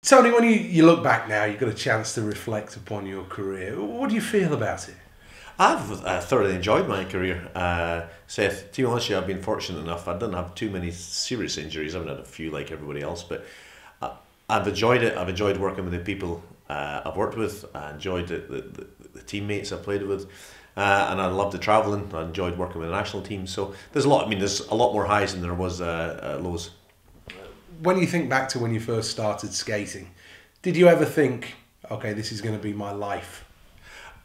Tony, when you look back now, you've got a chance to reflect upon your career. What do you feel about it? I've thoroughly enjoyed my career, Seth. To be honest with you, I've been fortunate enough. I didn't have too many serious injuries. I've had a few like everybody else, but I've enjoyed it. I've enjoyed working with the people I've worked with. I enjoyed the teammates I played with, and I loved the travelling. I enjoyed working with the national team. So there's a lot. I mean, there's a lot more highs than there was lows. When you think back to when you first started skating, did you ever think, okay, this is going to be my life?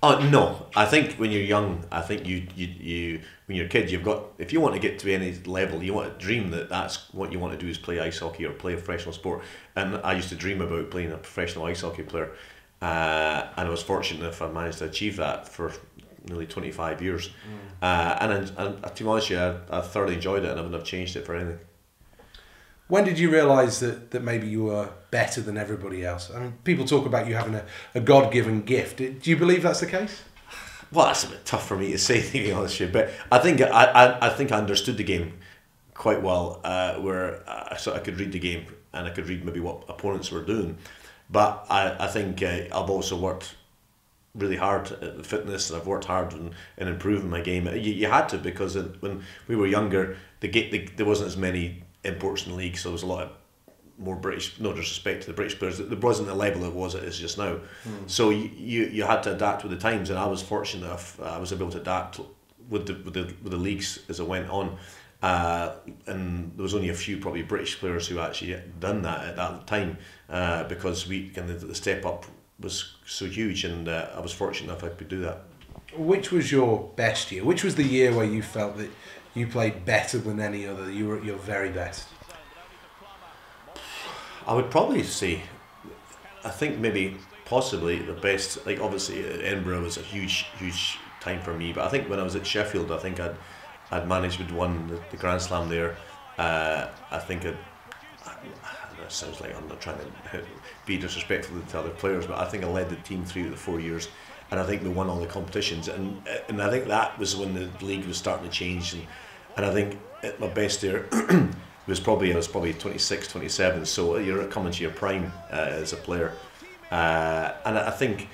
No, I think when you're young, I think you when you're a kid, you've got, if you want to get to any level, you want to dream that that's what you want to do is play ice hockey or play a professional sport. And I used to dream about playing a professional ice hockey player, and I was fortunate enough I managed to achieve that for nearly 25 years. And to be honest with you, I thoroughly enjoyed it, and I wouldn't have changed it for anything. When did you realise that maybe you were better than everybody else? I mean, people talk about you having a God-given gift. Do you believe that's the case? Well, that's a bit tough for me to say, to be honest with you. But I think I understood the game quite well, where I could read the game and I could read maybe what opponents were doing. But I think I've also worked really hard at the fitness, and I've worked hard in improving my game. You had to, because when we were younger, there wasn't as many imports in the league, so there was a lot of more British, no disrespect to the British players, there wasn't the level it is just now. So you had to adapt with the times, and I was fortunate enough I was able to adapt with the leagues as it went on, and there was only a few probably British players who actually done that at that time, because the step up was so huge, and I was fortunate enough I could do that. Which was your best year? Which was the year where you felt that you played better than any other? You were at your very best. I would probably say, I think maybe possibly the best. Like obviously Edinburgh was a huge time for me, but I think when I was at Sheffield, I think I'd managed with won the Grand Slam there. I think that sounds like I'm not trying to be disrespectful to other players, but I think I led the team through the 4 years. And I think we won all the competitions, and I think that was when the league was starting to change, and I think at my best there I was probably 26, 27, so you're coming to your prime as a player, and I think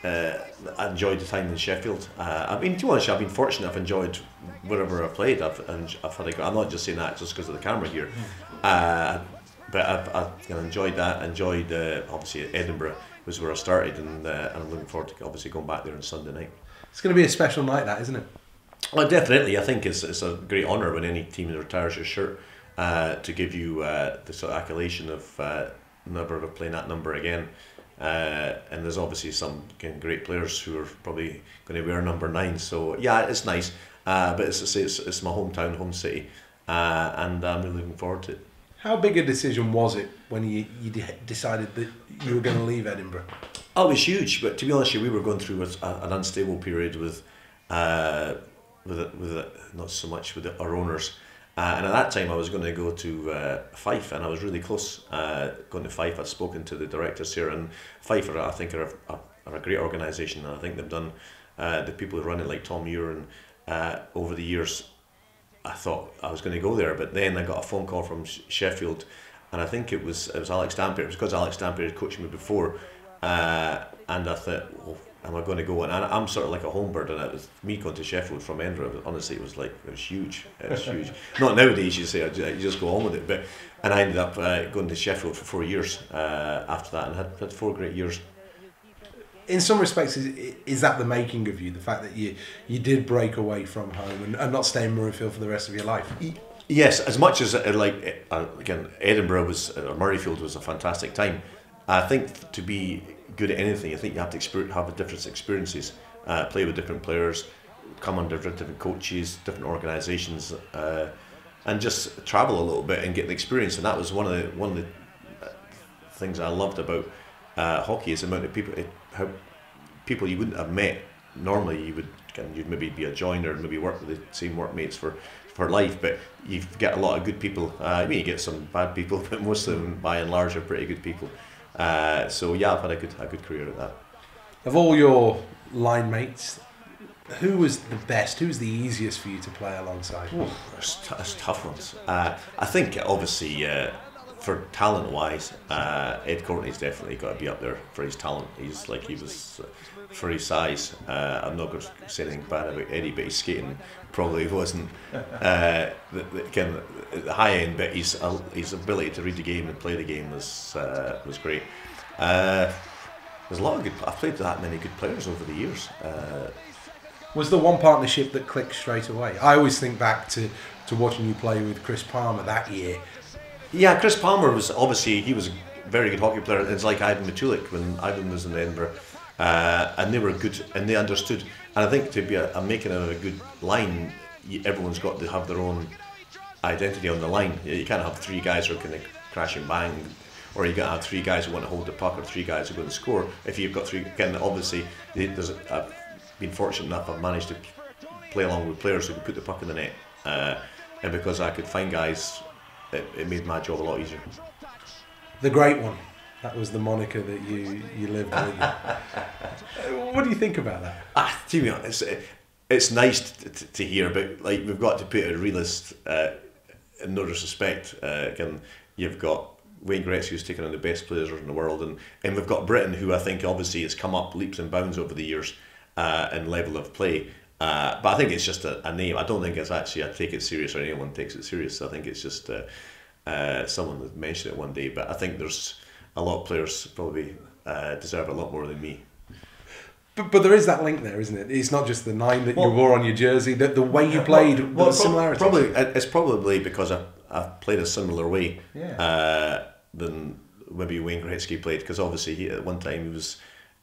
I enjoyed the time in Sheffield. I mean, to be honest, I've been fortunate. I've enjoyed wherever I've played. I've had I'm not just saying that just because of the camera here, but I've enjoyed that. Enjoyed obviously Edinburgh was where I started, and I'm looking forward to obviously going back there on Sunday night. It's going to be a special night, that, isn't it? Well, definitely. I think it's a great honour when any team retires your shirt, to give you the sort of accolation of never playing that number again. And there's obviously some great players who are probably going to wear number 9. So yeah, it's nice. But it's my hometown, home city, and I'm really looking forward to it. How big a decision was it when you decided that you were going to leave Edinburgh? Oh, it was huge, but to be honest, we were going through an unstable period with not so much with our owners, and at that time I was going to go to Fife, and I was really close going to Fife. I'd spoken to the directors here, and Fife I think are a great organisation, and I think they've done the people who run it, like Tom Muir, and over the years. I thought I was going to go there, but then I got a phone call from Sheffield, and I think it was Alex Dampier. It was because Alex Dampier had coached me before, and I thought, well, am I going to go? And I'm sort of like a home bird, and it was me going to Sheffield from Edinburgh. Honestly, it was huge. It was huge. Not nowadays you say you just go on with it, and I ended up going to Sheffield for 4 years after that, and had 4 great years. In some respects, is that the making of you? The fact that you did break away from home and not stay in Murrayfield for the rest of your life? Yes, as much as again, Edinburgh or Murrayfield was a fantastic time. I think to be good at anything, I think you have to have different experiences, play with different players, come under different coaches, different organisations, and just travel a little bit and get the experience. And that was one of the things I loved about hockey, is the amount of people. How people you wouldn't have met normally. You'd maybe be a joiner and maybe work with the same workmates for life, but you get a lot of good people. I mean, you get some bad people, but most of them by and large are pretty good people. So yeah, I've had a good career at that. Of all your line mates, who was the best? Who was the easiest for you to play alongside? There's tough ones. I think obviously for talent wise, Ed Courtney's definitely got to be up there for his talent. He's like he was for his size. I'm not going to say anything bad about Eddie, but his skating probably wasn't the high end. But his ability to read the game and play the game was great. There's a lot of good. I've played that many good players over the years. Was there one partnership that clicked straight away? I always think back to watching you play with Chris Palmer that year. Yeah, Chris Palmer was obviously he was a very good hockey player. It's like Ivan Matulik when Ivan was in Edinburgh, and they were good and they understood. And I think to be a making of a good line, everyone's got to have their own identity on the line. You can't have three guys who are going to crash and bang, or you got to have three guys who want to hold the puck, or three guys who are going to score. If you've got three, again, obviously, I've been fortunate enough. I've managed to play along with players who can put the puck in the net, and because I could find guys, it made my job a lot easier. The Great One. That was the moniker that you lived with. What do you think about that? To be honest, it's nice to hear, but like we've got to put a realist in no disrespect. Again, you've got Wayne Gretzky who's taken on the best players in the world, and we've got Britain who I think obviously has come up leaps and bounds over the years in level of play. But I think it's just a name. I don't think it's actually I take it serious or anyone takes it serious. I think it's just someone that mentioned it one day. But I think there's a lot of players probably deserve a lot more than me. But there is that link there, isn't it? It's not just the 9 that you wore on your jersey. The way you played, the similarities. It's probably because I've played a similar way than maybe Wayne Gretzky played. Because obviously at one time he was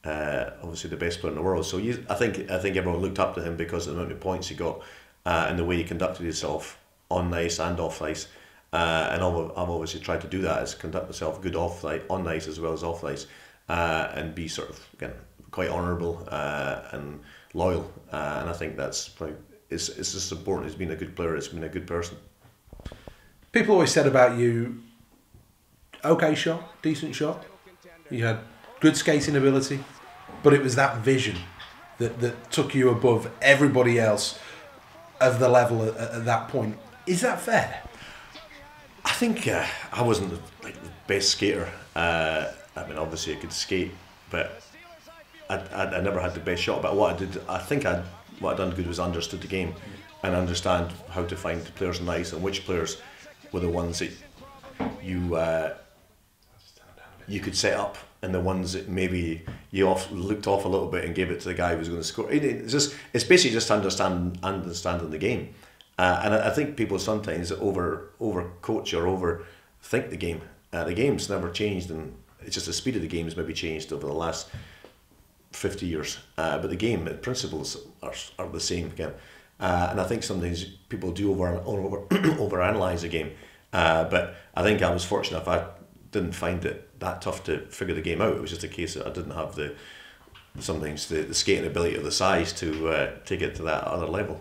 obviously the best player in the world. So I think everyone looked up to him because of the amount of points he got and the way he conducted himself on ice and off ice. And I've obviously tried to do that, is conduct myself good on ice as well as off ice, and be sort of again quite honourable and loyal. And I think that's probably it's just important as being a good player. It's being a good person. People always said about you, okay shot, decent shot. You had good skating ability, but it was that vision that took you above everybody else of the level at that point. Is that fair? I think I wasn't the best skater. I mean, obviously I could skate, but I never had the best shot. But what I done good was understood the game and understand how to find the players on ice and which players were the ones that you could set up, and the ones that maybe you looked off a little bit and gave it to the guy who was going to score. It's basically just understanding the game. And I think people sometimes over coach or overthink the game. The game's never changed, and it's just the speed of the game has maybe changed over the last 50 years. But the game principles are the same again. And I think sometimes people do overanalyze the game. But I think I was fortunate if I didn't find it that tough to figure the game out. It was just a case that I didn't have the skating ability or the size to take it to that other level.